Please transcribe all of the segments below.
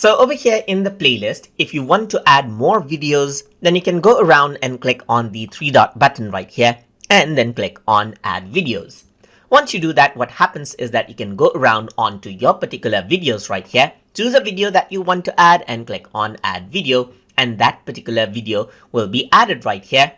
So over here in the playlist, if you want to add more videos, then you can go around and click on the three dot button right here and then click on add videos. Once you do that, what happens is that you can go around onto your particular videos right here, choose a video that you want to add and click on add video, and that particular video will be added right here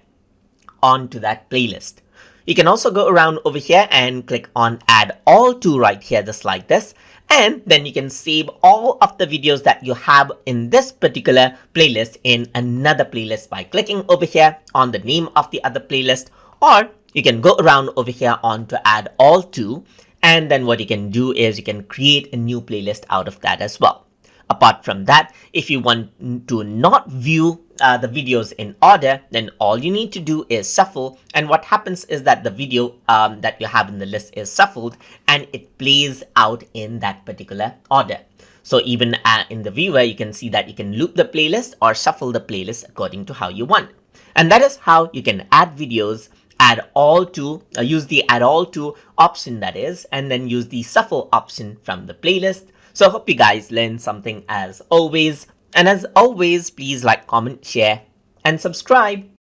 onto that playlist. You can also go around over here and click on add all to right here, just like this. And then you can save all of the videos that you have in this particular playlist in another playlist by clicking over here on the name of the other playlist, or you can go around over here on to add all to, and then what you can do is you can create a new playlist out of that as well. Apart from that, if you want to not view the videos in order, then all you need to do is shuffle, and what happens is that the video that you have in the list is shuffled and it plays out in that particular order. So even in the viewer, you can see that you can loop the playlist or shuffle the playlist according to how you want. And that is how you can add videos, add all to, use the add all to option, that is, and then use the shuffle option from the playlist. So I hope you guys learned something as always. And as always, please like, comment, share, and subscribe.